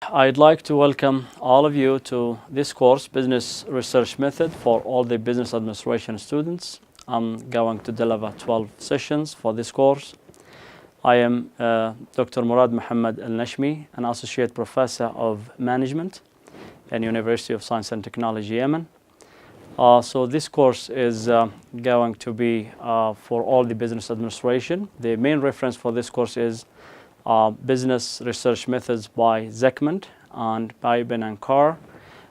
I'd like to welcome all of you to this course, Business Research Method for all the business administration students. I'm going to deliver 12 sessions for this course. I am Dr. Murad Muhammad Al-Nashmi, an Associate Professor of Management at University of Science and Technology, Yemen. So this course is going to be for all the business administration. The main reference for this course is Business Research Methods by Zekmond and Bybin and Carr,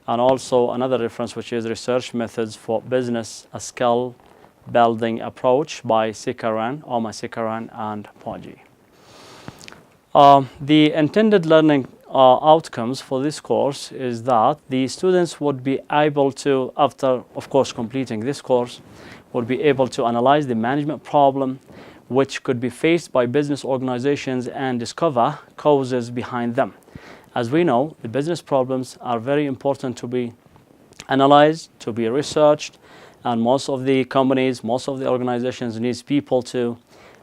and also another reference which is Research Methods for Business, a Skill Building Approach by Omar Sikaran and Poggi. The intended learning outcomes for this course is that the students would be able to, after of course completing this course, would be able to analyze the management problem which could be faced by business organizations and discover causes behind them. As we know, the business problems are very important to be analyzed, to be researched, and most of the companies, most of the organizations needs people to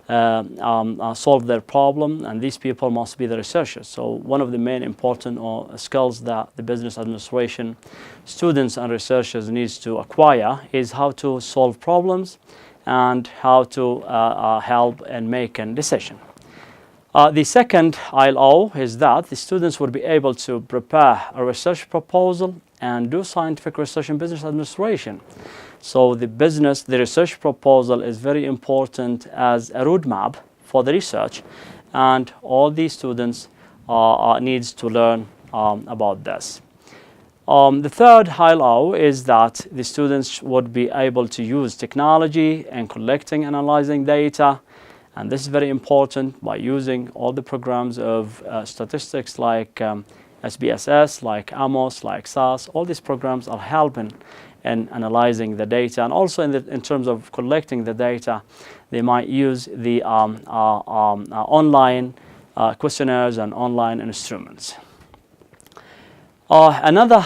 solve their problem, and these people must be the researchers. So one of the main important skills that the business administration students and researchers needs to acquire is how to solve problems and how to help in making decision. The second ILO is that the students would be able to prepare a research proposal and do scientific research in business administration. So the research proposal is very important as a roadmap for the research, and all these students needs to learn about this. The third ILO is that the students would be able to use technology in collecting and analyzing data, and this is very important by using all the programs of statistics like SPSS, like AMOS, like SAS. All these programs are helping in analyzing the data, and also in terms of collecting the data, they might use the online questionnaires and online instruments. Another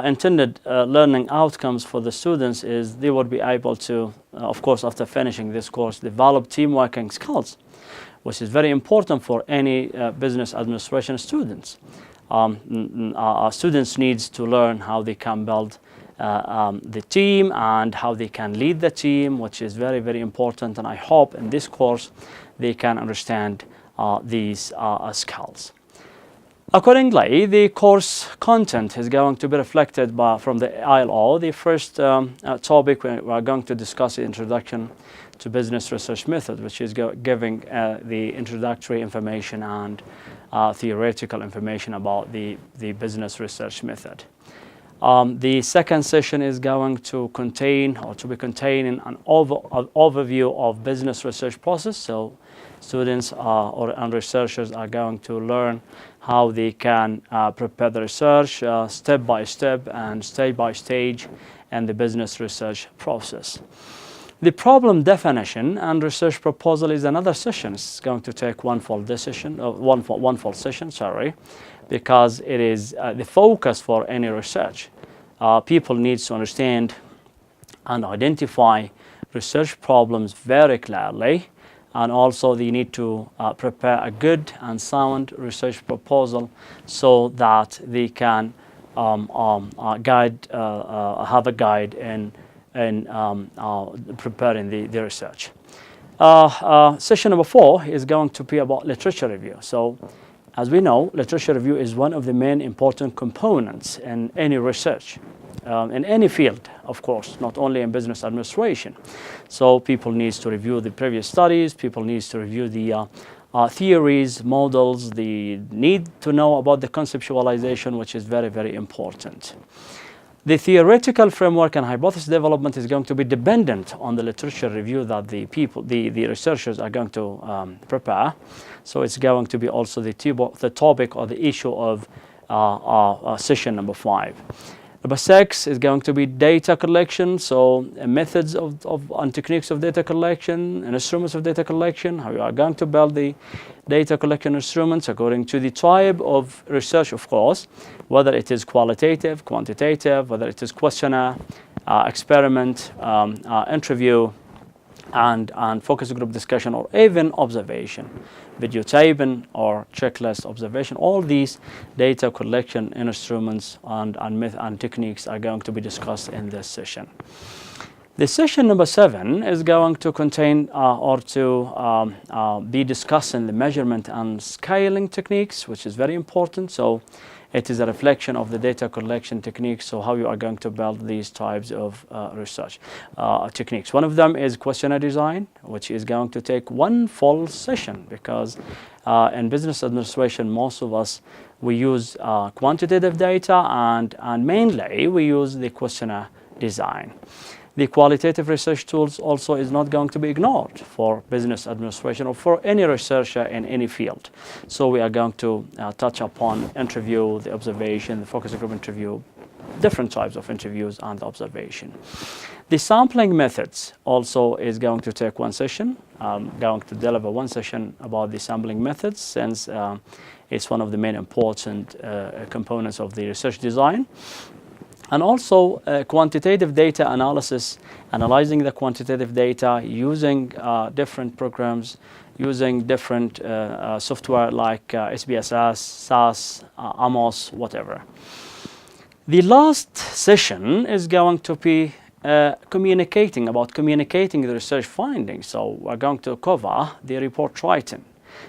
intended learning outcomes for the students is they would be able to, of course, after finishing this course, develop team working skills, which is very important for any business administration students. Students needs to learn how they can build the team and how they can lead the team, which is very, very important, and I hope in this course they can understand these skills. Accordingly, the course content is going to be reflected from the ILO. The first topic we are going to discuss is Introduction to Business Research Method, which is giving the introductory information and theoretical information about the business research method. The second session is going to contain an overview of business research process. So students and researchers are going to learn how they can prepare the research step by step and stage by stage in the business research process. The problem definition and research proposal is another session. It's going to take one full session, because it is the focus for any research. People need to understand and identify research problems very clearly, and also they need to prepare a good and sound research proposal so that they can have a guide in preparing the research. Session number 4 is going to be about literature review. So as we know, literature review is one of the main important components in any research, in any field, of course, not only in business administration. So people need to review the previous studies, people need to review the theories, models, they need to know about the conceptualization, which is very, very important. The theoretical framework and hypothesis development is going to be dependent on the literature review that the researchers are going to prepare. So it's going to be also the topic or the issue of session number 5. Number 6 is going to be data collection, so methods and techniques of data collection and instruments of data collection, how you are going to build the data collection instruments according to the type of research, of course, whether it is qualitative, quantitative, whether it is questionnaire, experiment, interview, and focus group discussion, or even observation, videotaping or checklist observation. All these data collection instruments and techniques are going to be discussed in this session. The session number 7 is going to contain or to be discussing the measurement and scaling techniques, which is very important. So it is a reflection of the data collection techniques, so how you are going to build these types of research techniques. One of them is questionnaire design, which is going to take one full session, because in business administration, most of us, we use quantitative data, and mainly we use the questionnaire design. The qualitative research tools also is not going to be ignored for business administration or for any researcher in any field. So we are going to touch upon interview, the observation, the focus group interview, different types of interviews and observation. The sampling methods also is going to take one session. I'm going to deliver one session about the sampling methods, since it's one of the main important components of the research design. And also quantitative data analysis, analyzing the quantitative data using different programs, using different software like SPSS, SAS, AMOS, whatever. The last session is going to be communicating the research findings. So we're going to cover the report writing,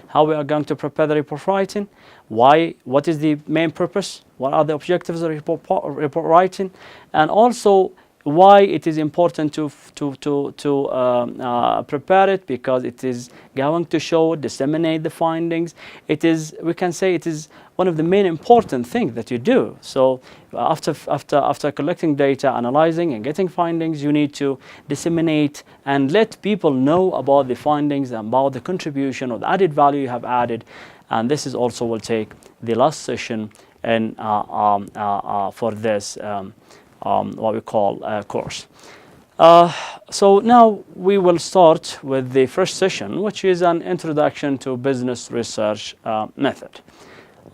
how we are going to prepare the report writing, what is the main purpose, what are the objectives of report writing, and also why it is important to prepare it, because it is going to show, disseminate the findings. It is, we can say, it is one of the main important things that you do. So after collecting data, analyzing and getting findings, you need to disseminate and let people know about the findings and about the contribution or the added value you have added. And this is also will take the last session in for this what we call course. So now we will start with the first session, which is an introduction to business research method.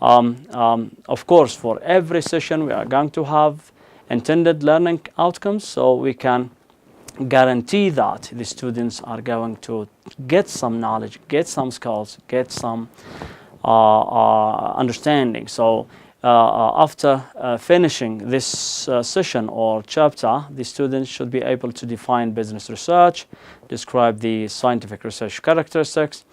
Of course, for every session we are going to have intended learning outcomes, so we can guarantee that the students are going to get some knowledge, get some skills, get some understanding. So after finishing this session or chapter, the students should be able to define business research, describe the scientific research characteristics,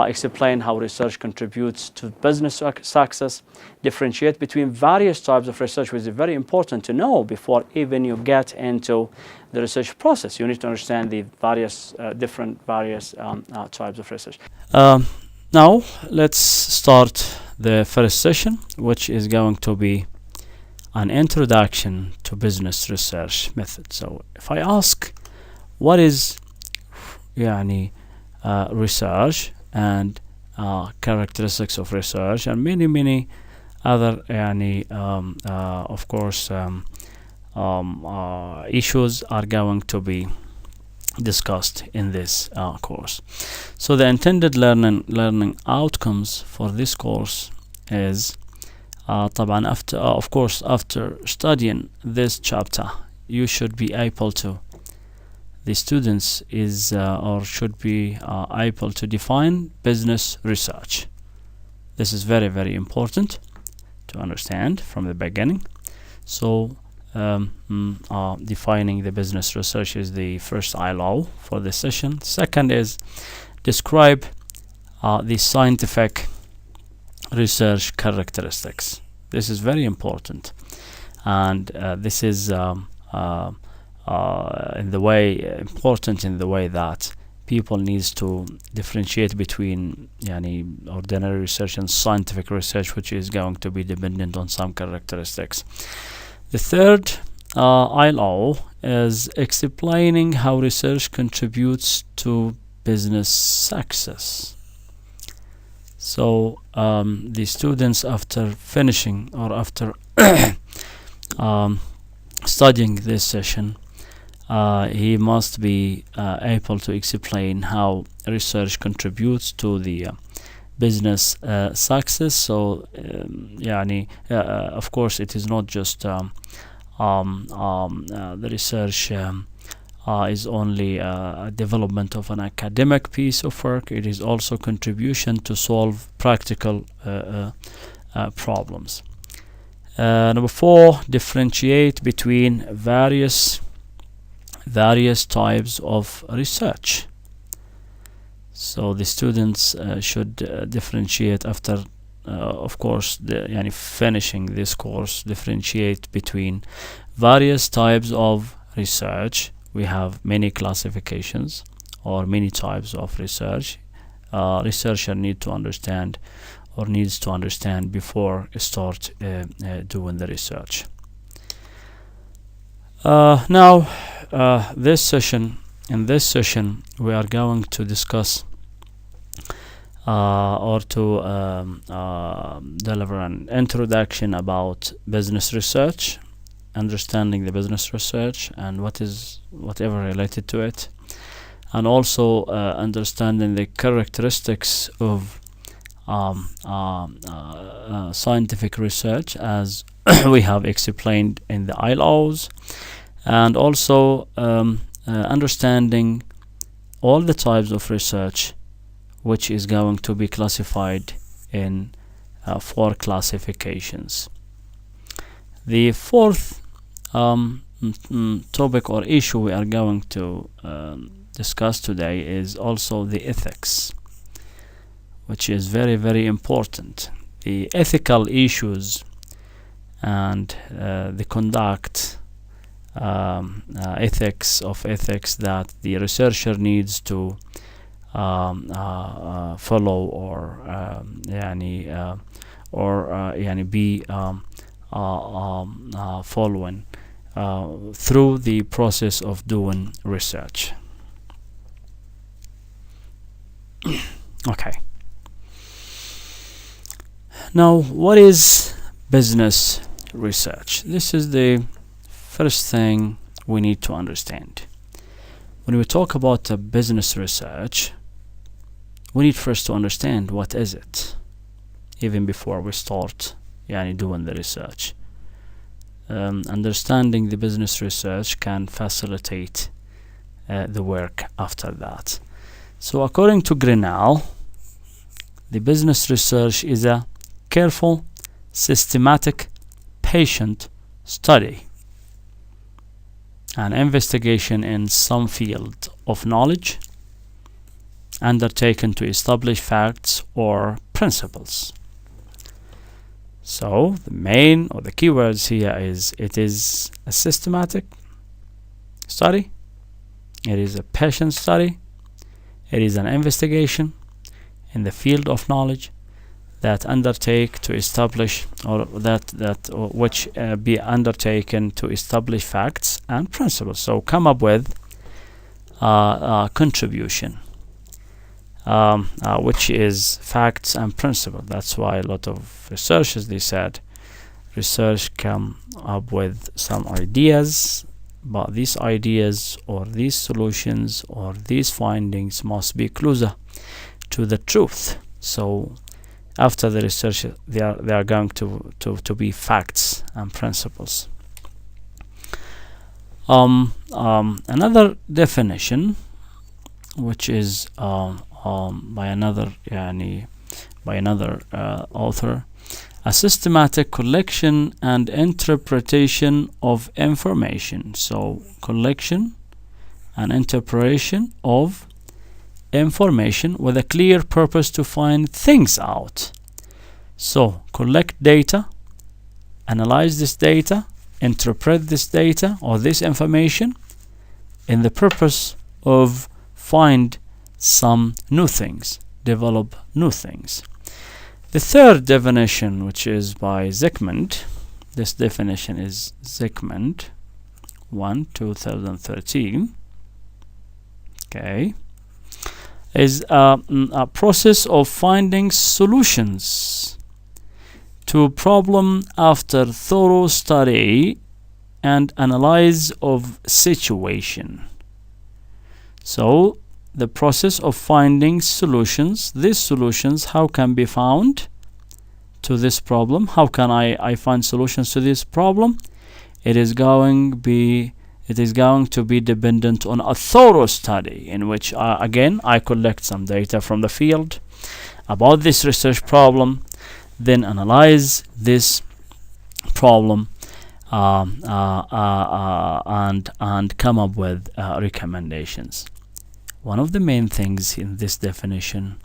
explain how research contributes to business success, differentiate between various types of research, which is very important to know before even you get into the research process. You need to understand the various different types of research. Now let's start the first session, which is going to be an introduction to business research method. So if I ask what is research and characteristics of research and many other of course issues are going to be discussed in this course. So the intended learning outcomes for this course is طبعا after studying this chapter, you should be able to, the students is or should be able to define business research. This is very important to understand from the beginning. So defining the business research is the first ILO for this session. Second is describe the scientific research characteristics. This is very important, and this is in the way that people needs to differentiate between ordinary research and scientific research, which is going to be dependent on some characteristics. The third ILO is explaining how research contributes to business success. So the students, after finishing or after studying this session, he must be able to explain how research contributes to the business success. So of course it is not just the research is only a development of an academic piece of work. It is also contribution to solve practical problems. Number 4, differentiate between various types of research. So the students should differentiate after of course finishing this course, differentiate between various types of research. We have many classifications or many types of research. Researcher needs to understand before start doing the research. Now in this session we are going to discuss or to deliver an introduction about business research, understanding the business research and whatever related to it, and also understanding the characteristics of scientific research as we have explained in the ILOs, and also understanding all the types of research which is going to be classified in 4 classifications. The 4th topic or issue we are going to discuss today is also the ethics, which is very, very important. The ethical issues and the conduct ethics that the researcher needs to follow or be following through the process of doing research. Okay. Now, what is business research? This is the first thing we need to understand. When we talk about business research, we need first to understand what is it, even before we start doing the research. Understanding the business research can facilitate the work after that. So according to Grinnell, the business research is a careful, systematic, patient study, an investigation in some field of knowledge undertaken to establish facts or principles. So the main or the keywords here is it is a systematic study, it is a patient study, it is an investigation in the field of knowledge that undertake to establish or which be undertaken to establish facts and principles. So come up with contribution, which is facts and principles. That's why a lot of researchers, they said research come up with some ideas, but these ideas or these solutions or these findings must be closer to the truth. So after the research, they are going to be facts and principles. Another definition, which is by another author, a systematic collection and interpretation of information. So collection and interpretation of information with a clear purpose to find things out. So collect data, analyze this data, interpret this data or this information in the purpose of find some new things, develop new things. The third definition, which is by Zickmund, this definition is Zickmund 1, 2013, okay, is a process of finding solutions to a problem after thorough study and analyze of situation. So the process of finding solutions, these solutions, how can be found to this problem? How can I find solutions to this problem? It is going to be it is going to be dependent on a thorough study in which, again, I collect some data from the field about this research problem, then analyze this problem and come up with recommendations. One of the main things in this definition,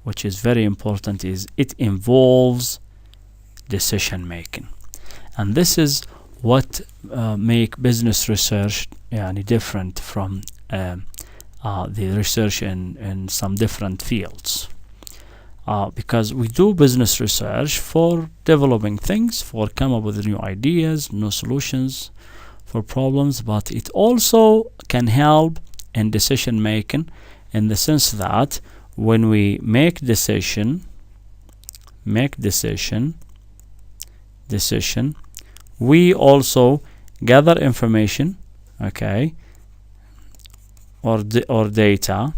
which is very important, is it involves decision making, and this is what make business research different from the research in some different fields, because we do business research for developing things, for come up with new ideas, new solutions for problems, but it also can help in decision making, in the sense that when we make decision, we also gather information, okay, or data,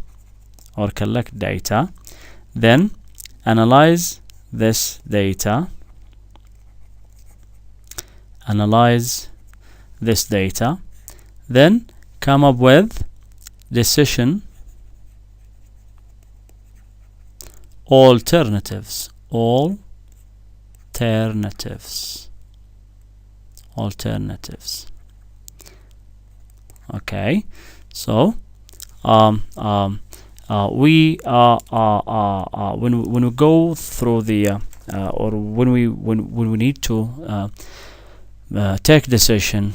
or collect data, then analyze this data, then come up with decision alternatives. Okay, so we when we go through the or when we need to take decision,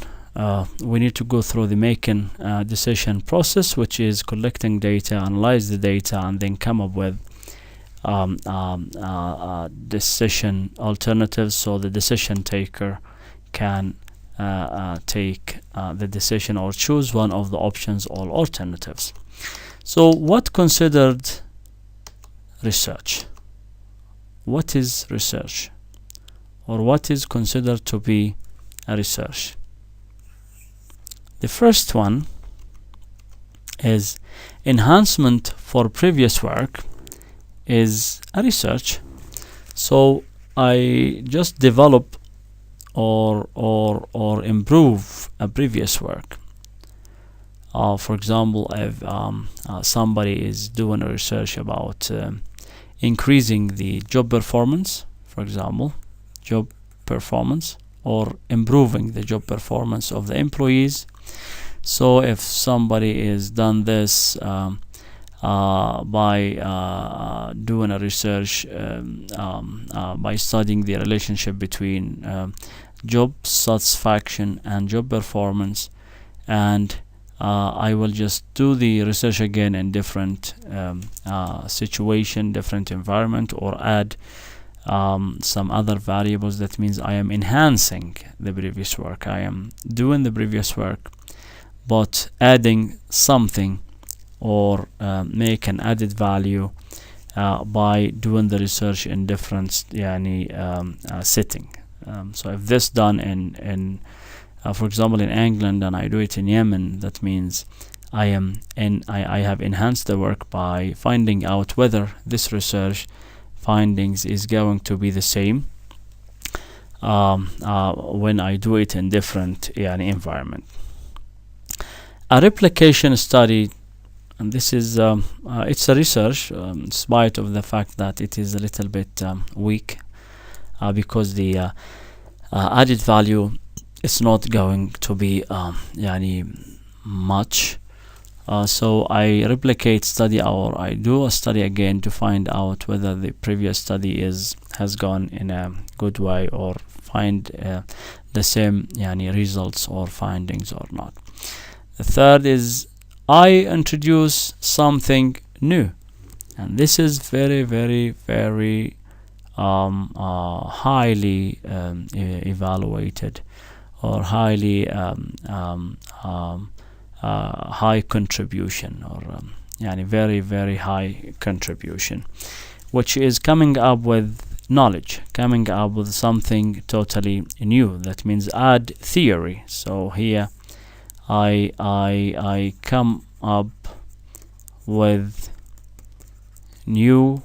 we need to go through the making decision process, which is collecting data, analyze the data, and then come up with decision alternatives, so the decision taker can take the decision or choose one of the options or alternatives. So what considered research? What is research, or what is considered to be a research? The first one is enhancement for previous work is a research. So I just develop or improve a previous work. For example, if somebody is doing a research about increasing the job performance, for example, job performance, or improving the job performance of the employees. So if somebody is done this by doing a research by studying the relationship between job satisfaction and job performance, and I will just do the research again in different situation, different environment, or add some other variables. That means I am enhancing the previous work. I am doing the previous work, but adding something, or make an added value by doing the research in different setting. So if this done in for example in England, and I do it in Yemen, that means I have enhanced the work by finding out whether this research findings is going to be the same when I do it in different environment. A replication study, and this is it's a research in spite of the fact that it is a little bit weak, because the added value is not going to be much. So I replicate study, or I do a study again to find out whether the previous study has gone in a good way, or find the same results or findings or not. The third is I introduce something new, and this is very, very, very highly evaluated, or highly high contribution, or very, very high contribution, which is coming up with knowledge, coming up with something totally new. That means add theory. So here I come up with new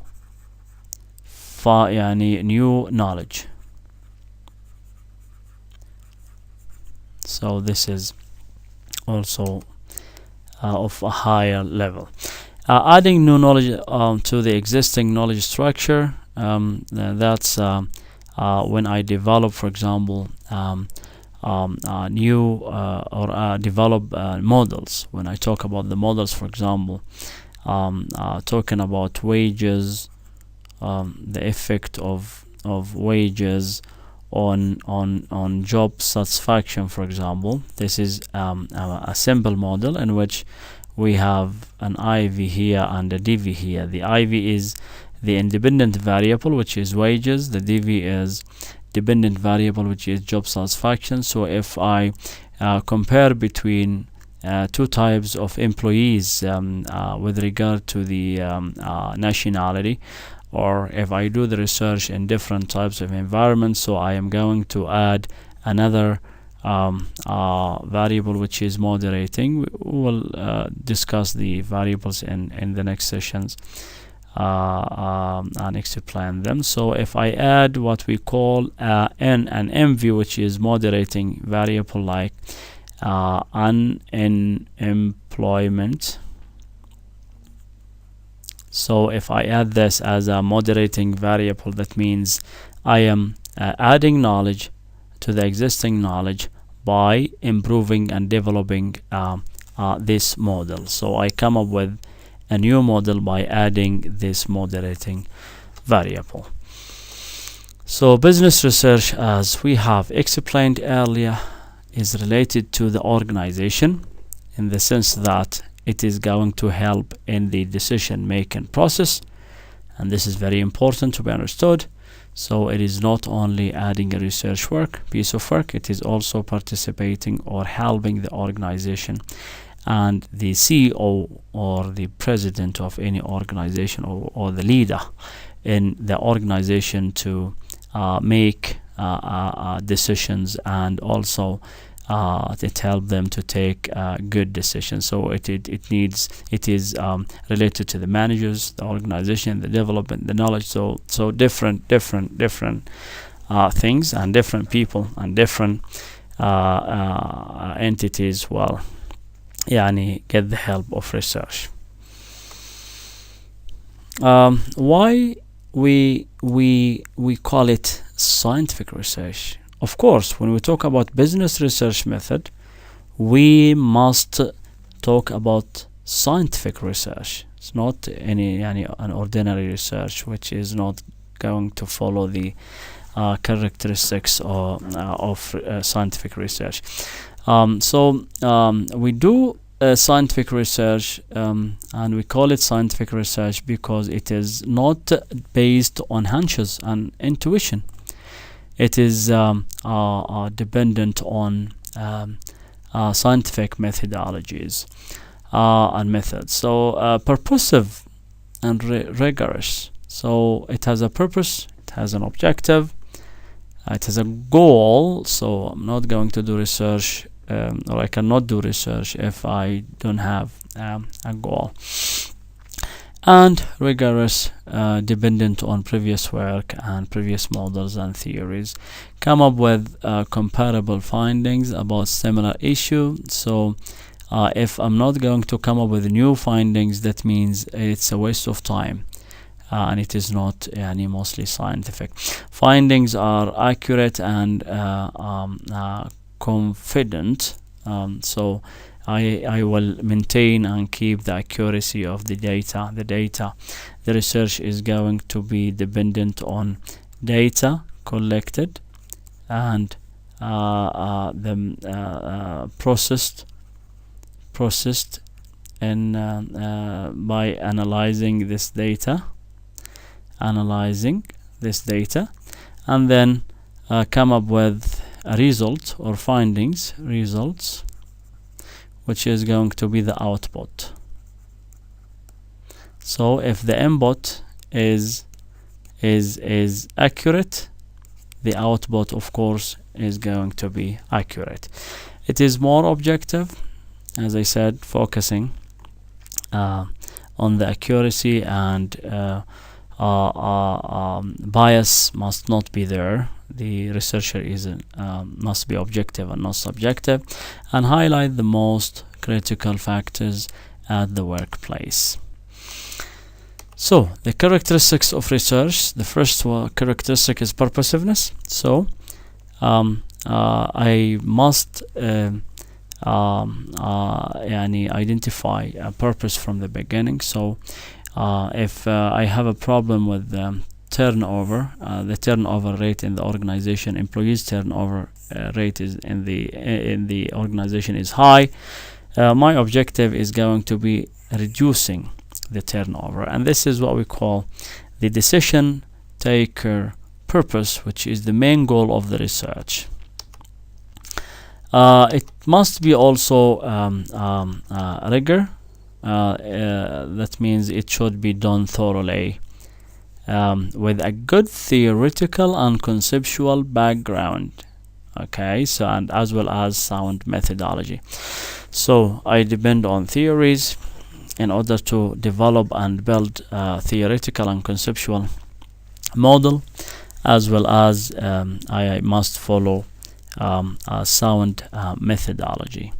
new knowledge. So this is also of a higher level. Adding new knowledge to the existing knowledge structure, that's when I develop, for example, new or develop models. When I talk about the models, for example, talking about wages, the effect of wages on job satisfaction, for example. This is a simple model in which we have an IV here and a DV here. The IV is the independent variable, which is wages. The DV is dependent variable, which is job satisfaction. So if I compare between two types of employees with regard to the nationality, or if I do the research in different types of environments, so I am going to add another variable, which is moderating. We will discuss the variables in the next sessions and explain them. So if I add what we call an MV, which is moderating variable, like unemployment. So if I add this as a moderating variable, that means I am adding knowledge to the existing knowledge by improving and developing this model. So I come up with a new model by adding this moderating variable. So business research, as we have explained earlier, is related to the organization in the sense that it is going to help in the decision making process, and this is very important to be understood. So it is not only adding a research piece of work, it is also participating or helping the organization and the CEO or the president of any organization, or the leader in the organization, to make decisions, and also it help them to take good decisions. So it is related to the managers, the organization, the development, the knowledge. So different things and different people and different entities will get the help of research. Why we call it scientific research? Of course, when we talk about business research method, we must talk about scientific research. It's not an ordinary research, which is not going to follow the characteristics of scientific research. We do scientific research, and we call it scientific research because it is not based on hunches and intuition. It is dependent on scientific methodologies and methods. So purposive and rigorous. So it has a purpose, it has an objective, it has a goal. So I'm not going to do research, or I cannot do research if I don't have a goal. And rigorous, dependent on previous work and previous models and theories, come up with comparable findings about similar issue. So if I'm not going to come up with new findings, that means it's a waste of time, and it is not mostly scientific. Findings are accurate and confident. So I will maintain and keep the accuracy of the data. The research is going to be dependent on data collected and processed and by analyzing this data, and then come up with a result or results, which is going to be the output. So if the input is accurate, the output, of course, is going to be accurate. It is more objective, as I said, focusing on the accuracy and bias must not be there. The researcher must be objective and not subjective, and highlight the most critical factors at the workplace. So the characteristics of research, the first characteristic is purposiveness. So I must identify a purpose from the beginning. So if I have a problem with turnover, the turnover rate in the organization, employees turnover rate is in the organization is high, my objective is going to be reducing the turnover, and this is what we call the decision taker purpose, which is the main goal of the research. It must be also rigor. That means it should be done thoroughly, with a good theoretical and conceptual background. Okay, so and as well as sound methodology. So I depend on theories in order to develop and build a theoretical and conceptual model, as well as I must follow a sound methodology.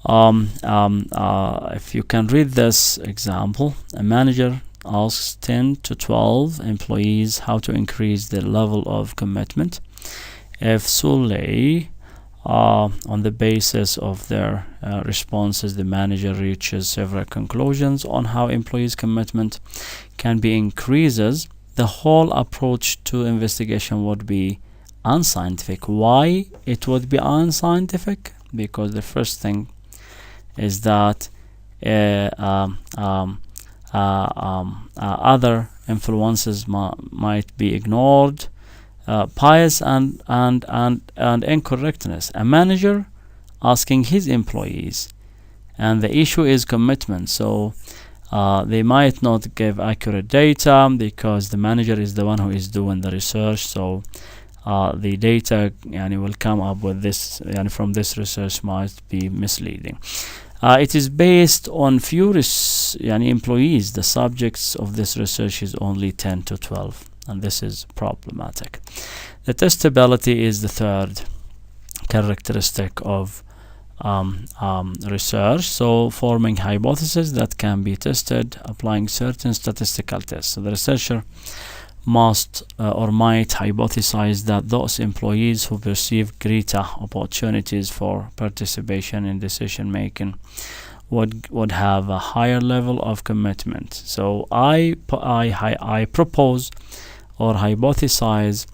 If you can read this example, a manager asks 10 to 12 employees how to increase their level of commitment. If solely on the basis of their responses, the manager reaches several conclusions on how employees' commitment can be increases, the whole approach to investigation would be unscientific. Why it would be unscientific? Because the first thing is that other influences might be ignored, bias and incorrectness. A manager asking his employees, and the issue is commitment, so they might not give accurate data because the manager is the one who is doing the research. So the data will come up with this from this research might be misleading. It is based on few employees. The subjects of this research is only 10 to 12, and this is problematic. The testability is the third characteristic of research. So forming hypotheses that can be tested, applying certain statistical tests. So the researcher must or might hypothesize that those employees who perceive greater opportunities for participation in decision making would have a higher level of commitment. So I propose or hypothesize,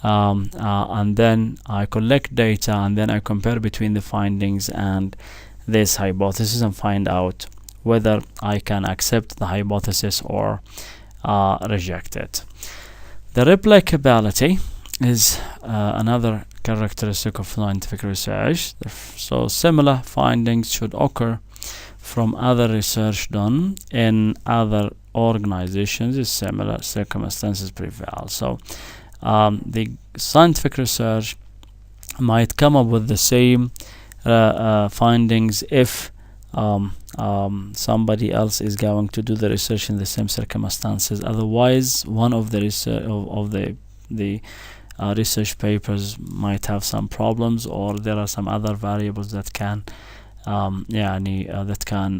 and then I collect data, and then I compare between the findings and this hypothesis and find out whether I can accept the hypothesis or reject it. The replicability is another characteristic of scientific research. So similar findings should occur from other research done in other organizations if similar circumstances prevail. So the scientific research might come up with the same findings if somebody else is going to do the research in the same circumstances. Otherwise, one of the research papers might have some problems, or there are some other variables that can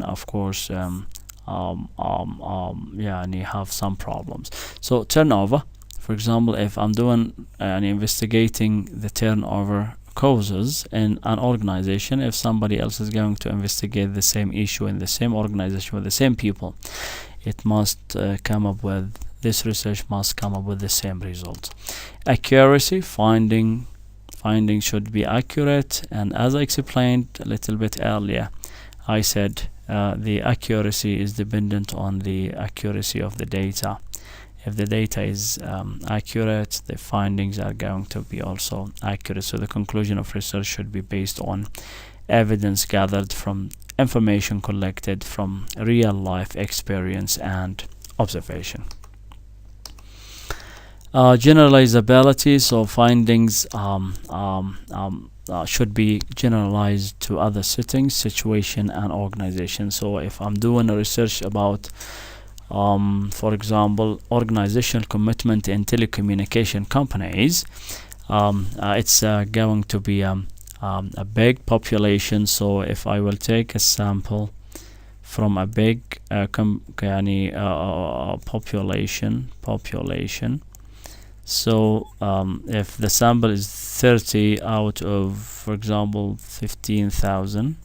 of course have some problems. So turnover, for example, if I'm doing investigating the turnover causes in an organization, if somebody else is going to investigate the same issue in the same organization with the same people, it must this research must come up with the same results. Accuracy, finding should be accurate, and as I explained a little bit earlier, I said the accuracy is dependent on the accuracy of the data. If the data is accurate, the findings are going to be also accurate. So the conclusion of research should be based on evidence gathered from information collected from real life experience and observation. Generalizability, so findings should be generalized to other settings, situation and organization. So if I'm doing a research about for example, organizational commitment in telecommunication companies. It's going to be a big population. So if I will take a sample from a big population. So if the sample is 30 out of, for example, 15,000.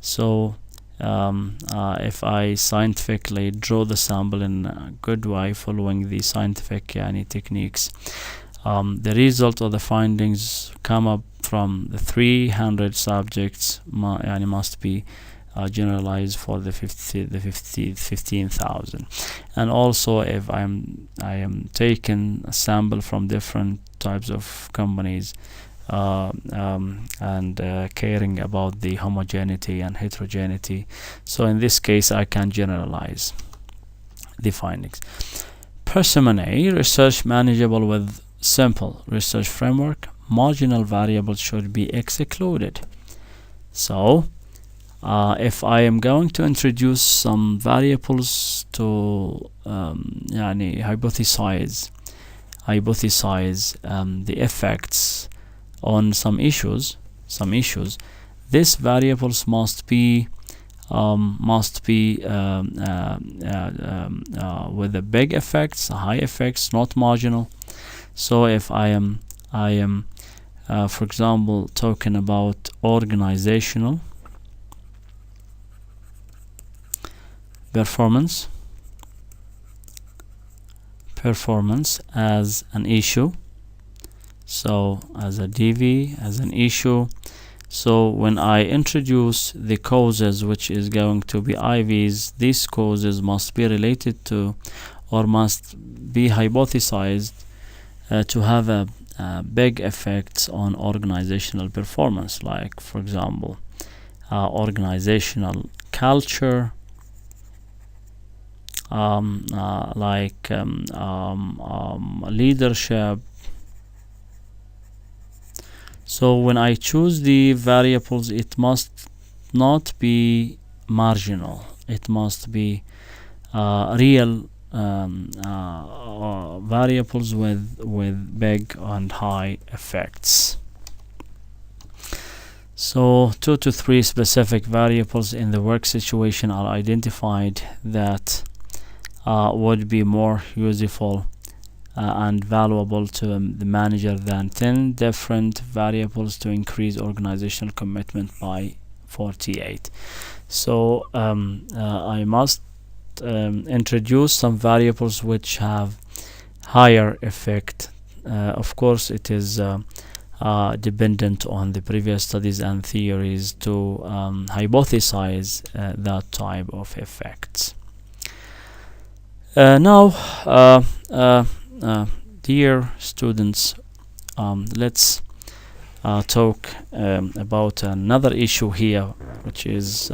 So if I scientifically draw the sample in a good way, following the scientific techniques, the result of the findings come up from the 300 subjects must be generalized for the 15,000. And also if I am taking a sample from different types of companies and caring about the homogeneity and heterogeneity, so in this case I can generalize the findings. Parsimony: research manageable with simple research framework. Marginal variables should be excluded. So if I am going to introduce some variables to hypothesize the effects on some issues, these variables must be with the big effects, high effects, not marginal. So if I am for example talking about organizational performance as an issue, so as a DV, as an issue, so when I introduce the causes, which is going to be IVs, these causes must be related to or must be hypothesized to have a big effects on organizational performance, like for example organizational culture, leadership. So when I choose the variables, it must not be marginal, it must be real variables with big and high effects. So 2 to 3 specific variables in the work situation are identified that would be more useful and valuable to the manager than 10 different variables to increase organizational commitment by 48. So I must introduce some variables which have higher effect. Of course it is dependent on the previous studies and theories to hypothesize that type of effects. Now dear students, let's talk about another issue here, which is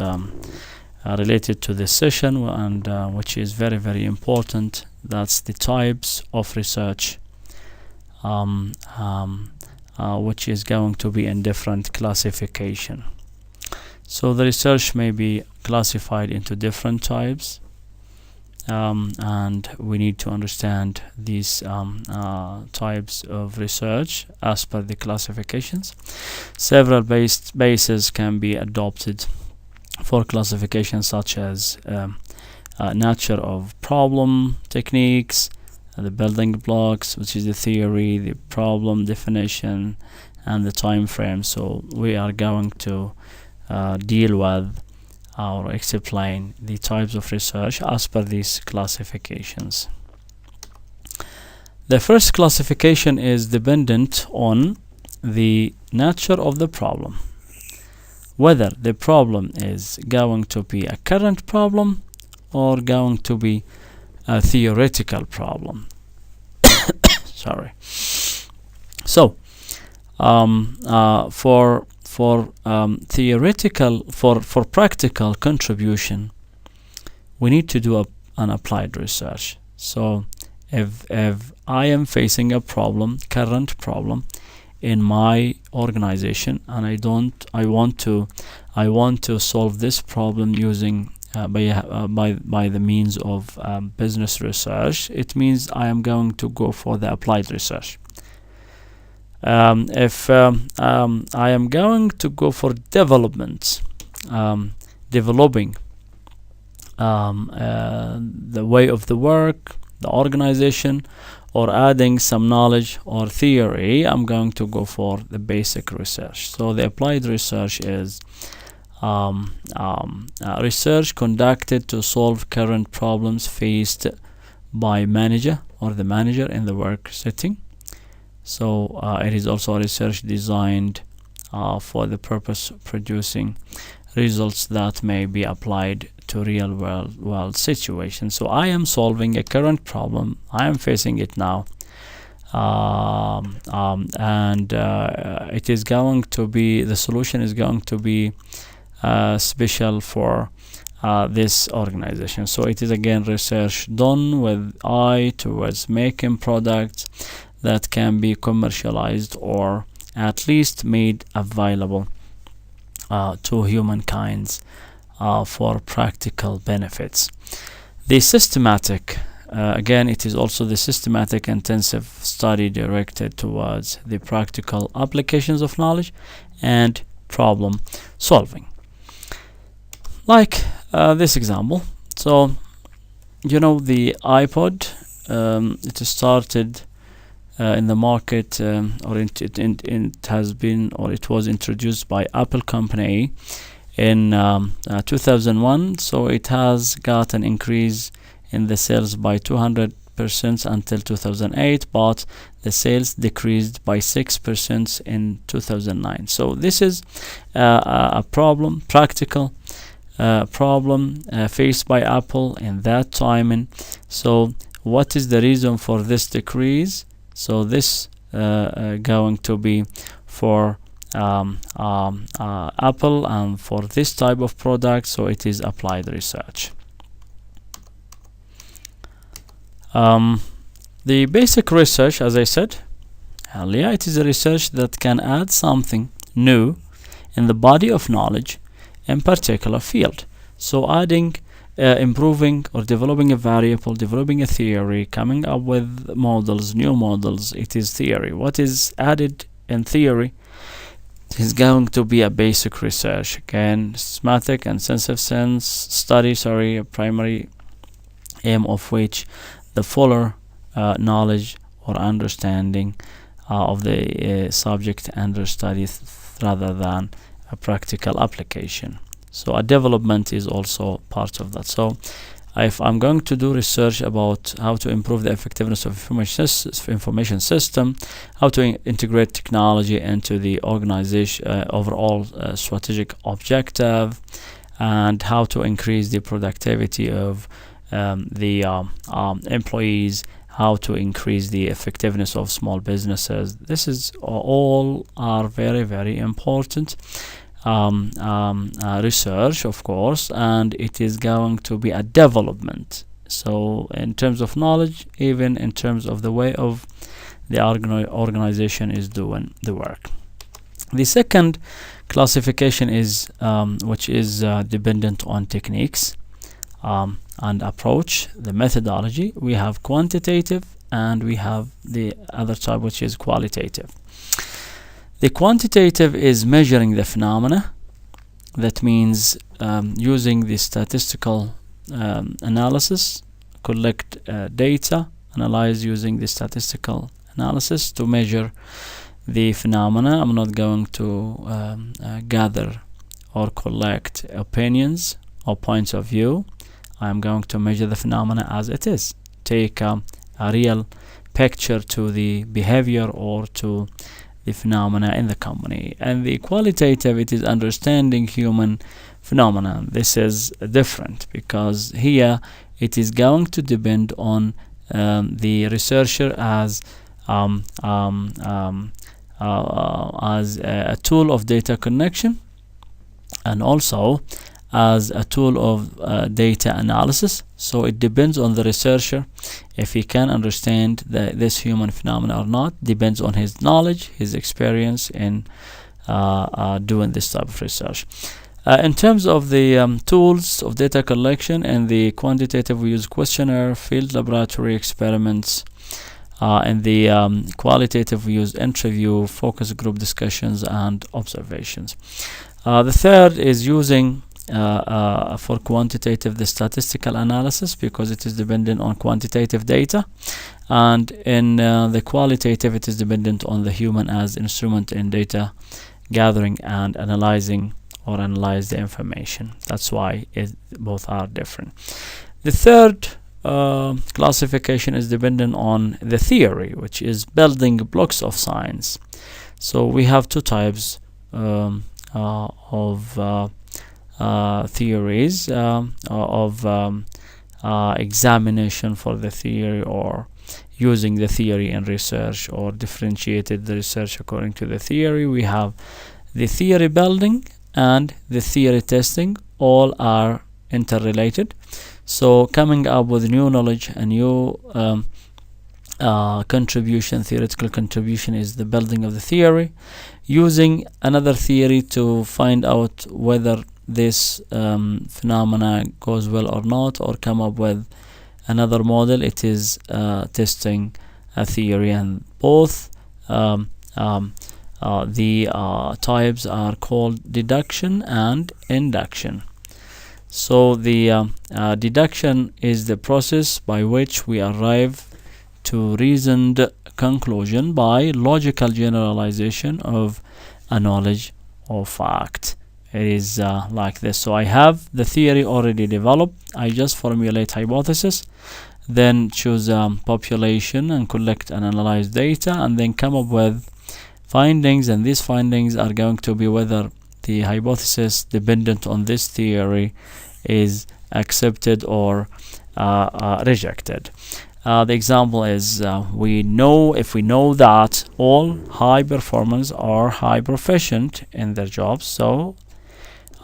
related to this session and which is very, very important. That's the types of research, which is going to be in different classification. So the research may be classified into different types, and we need to understand these types of research as per the classifications. Several bases can be adopted for classification, such as nature of problem, techniques, the building blocks, which is the theory, the problem definition, and the time frame. So we are going to deal with or explain the types of research as per these classifications. The first classification is dependent on the nature of the problem, whether the problem is going to be a current problem or going to be a theoretical problem. Sorry. So for practical contribution, we need to do an applied research. So if I am facing a problem, current problem in my organization, and I want to solve this problem using by the means of business research, it means I am going to go for the applied research. If I am going to go for development, developing the way of the work, the organization, or adding some knowledge or theory, I'm going to go for the basic research. So the applied research is research conducted to solve current problems faced by manager or the manager in the work setting. So it is also research designed for the purpose of producing results that may be applied to real world situations. So I am solving a current problem. I am facing it now, and it is going to be, the solution is going to be special for this organization. So it is again research done with eye towards making products that can be commercialized or at least made available to humankind for practical benefits. The systematic, again, it is also the systematic intensive study directed towards the practical applications of knowledge and problem solving. Like this example. So, you know, the iPod, it started in the market, or it has been, or it was introduced by Apple company in 2001. So it has got an increase in the sales by 200% until 2008, but the sales decreased by 6% in 2009. So this is a problem, practical problem faced by Apple in that timing. So what is the reason for this decrease? So this going to be for Apple and for this type of product. So it is applied research. The basic research, as I said earlier, it is a research that can add something new in the body of knowledge in particular field. So adding, improving or developing a variable, developing a theory, coming up with models, new models, it is theory. What is added in theory is going to be a basic research. Again, systematic and sensitive sense study, a primary aim of which the fuller knowledge or understanding of the subject under study rather than a practical application. So a development is also part of that. So if I'm going to do research about how to improve the effectiveness of information system, how to integrate technology into the organization overall strategic objective, and how to increase the productivity of the employees, how to increase the effectiveness of small businesses. This is all are very, very important research, of course, and it is going to be a development. So in terms of knowledge, even in terms of the way of the organization is doing the work. The second classification is which is dependent on techniques and approach, the methodology. We have quantitative and we have the other type, which is qualitative. The quantitative is measuring the phenomena. That means using the statistical analysis, collect data, analyze using the statistical analysis to measure the phenomena. I'm not going to gather or collect opinions or points of view. I'm going to measure the phenomena as it is. Take a real picture to the behavior or to the phenomena in the company. And the qualitative, it is understanding human phenomena. This is different because here it is going to depend on the researcher as a tool of data connection, and also as a tool of data analysis. So it depends on the researcher if he can understand this human phenomena or not. Depends on his knowledge, his experience in doing this type of research. In terms of the tools of data collection and the quantitative, we use questionnaire, field laboratory experiments. And the qualitative, we use interview, focus group discussions, and observations. The third is using for quantitative the statistical analysis, because it is dependent on quantitative data, and in the qualitative it is dependent on the human as instrument in data gathering and analyzing or analyze the information. That's why both are different. The third classification is dependent on the theory, which is building blocks of science. So we have two types of theories of examination for the theory, or using the theory in research, or differentiated the research according to the theory. We have the theory building and the theory testing. All are interrelated. So coming up with new knowledge and new contribution, theoretical contribution, is the building of the theory. Using another theory to find out whether this phenomena goes well or not, or come up with another model, it is testing a theory. And both the types are called deduction and induction. So the deduction is the process by which we arrive to reasoned conclusion by logical generalization of a knowledge or fact. It is like this. So I have the theory already developed. I just formulate hypothesis, then choose population and collect and analyze data, and then come up with findings. And these findings are going to be whether the hypothesis dependent on this theory is accepted or rejected. The example is if we know that all high performers are high proficient in their jobs. So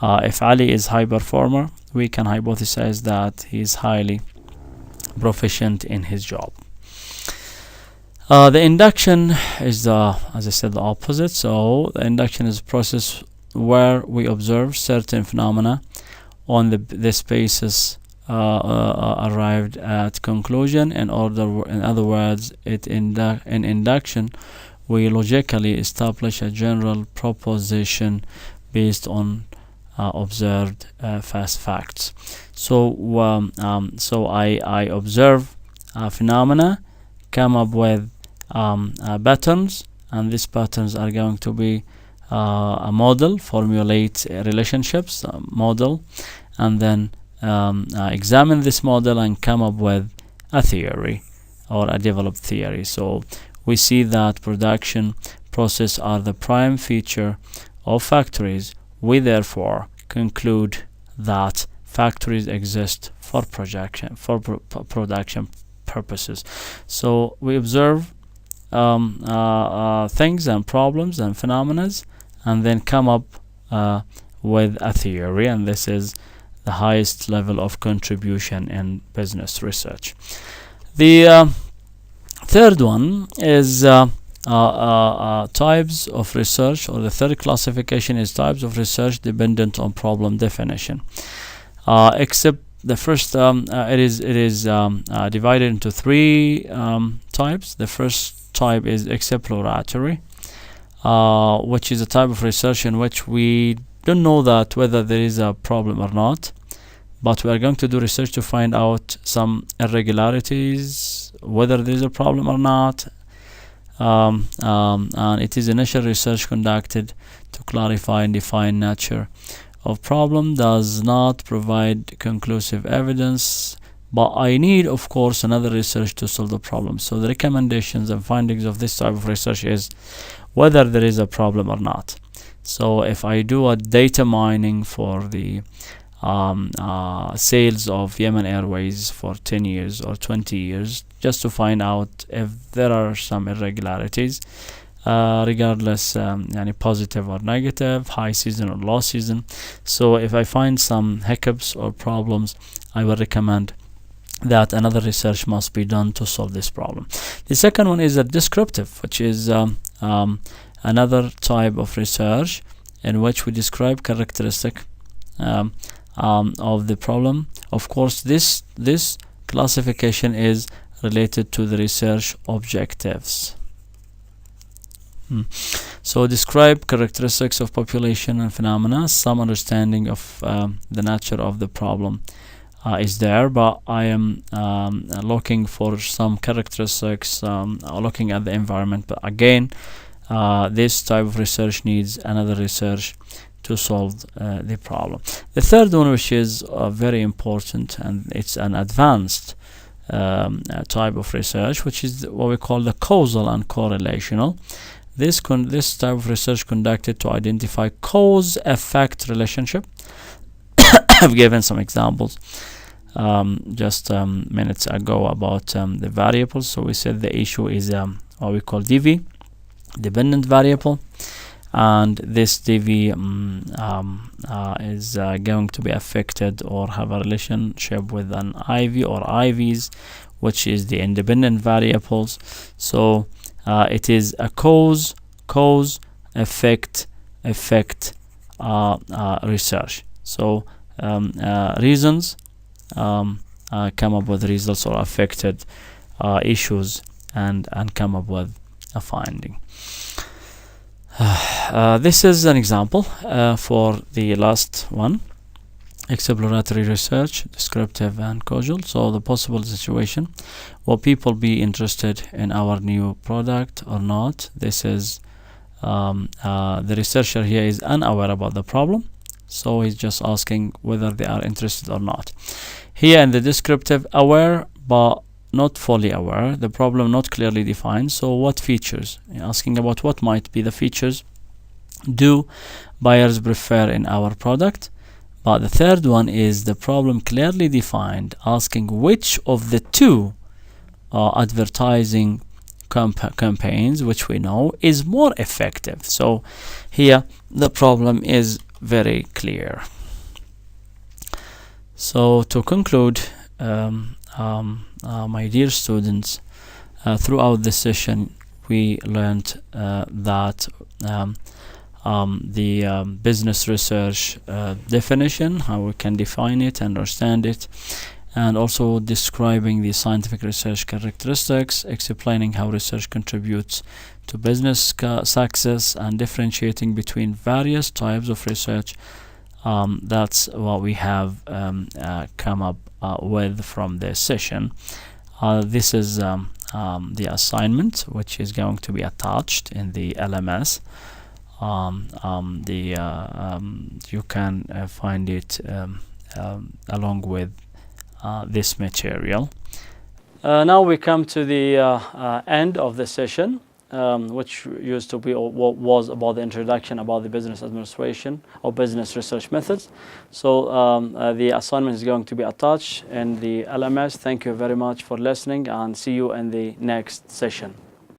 if Ali is high performer, we can hypothesize that he is highly proficient in his job. The induction is as I said, the opposite. So the induction is a process where we observe certain phenomena on the spaces arrived at conclusion. In other words, in induction we logically establish a general proposition based on observed facts. So I observe phenomena, come up with patterns, and these patterns are going to be a model, formulate relationships, model, and then examine this model and come up with a theory or a developed theory. So we see that production process are the prime feature of factories. We therefore conclude that factories exist for production purposes. So we observe things and problems and phenomena, and then come up with a theory, and this is the highest level of contribution in business research. The third one is types of research, or the third classification is types of research dependent on problem definition. Except the first, it is divided into three types. The first type is exploratory, which is a type of research in which we don't know that whether there is a problem or not, but we are going to do research to find out some irregularities, whether there is a problem or not. And it is initial research conducted to clarify and define nature of problem, does not provide conclusive evidence, but I need, of course, another research to solve the problem. So the recommendations and findings of this type of research is whether there is a problem or not. So if I do a data mining for the sales of Yemen Airways for 10 years or 20 years, just to find out if there are some irregularities, regardless positive or negative, high season or low season. So if I find some hiccups or problems, I will recommend that another research must be done to solve this problem. The second one is a descriptive, which is another type of research in which we describe characteristic of the problem. Of course, this classification is related to the research objectives. So describe characteristics of population and phenomena. Some understanding of the nature of the problem is there, but I am looking for some characteristics, looking at the environment. But again, this type of research needs another research to solve the problem. The third one, which is very important, and it's an advanced type of research, which is what we call the causal and correlational. This type of research conducted to identify cause-effect relationship. I've given some examples just minutes ago about the variables. So we said the issue is what we call DV, dependent variable, and this DV is going to be affected or have a relationship with an IV or IVs, which is the independent variables. So it is a cause effect research. So reasons come up with results, or affected issues and come up with a finding. This is an example for the last one: exploratory research, descriptive and causal. So the possible situation: will people be interested in our new product or not? This is the researcher here is unaware about the problem, so he's just asking whether they are interested or not. Here in the descriptive, aware but not fully aware, the problem not clearly defined. So what features? You're asking about what might be the features do buyers prefer in our product. But the third one is the problem clearly defined, asking which of the two advertising campaigns, which we know is more effective. So here the problem is very clear. So to conclude, my dear students, throughout this session we learned that the business research definition, how we can define it, understand it, and also describing the scientific research characteristics, explaining how research contributes to business success, and differentiating between various types of research. That's what we have come up with from this session. This is the assignment, which is going to be attached in the LMS. You can find it along with this material. Now we come to the end of the session, which used to be or was about the introduction about the business administration or business research methods. So the assignment is going to be attached in the LMS. Thank you very much for listening, and see you in the next session.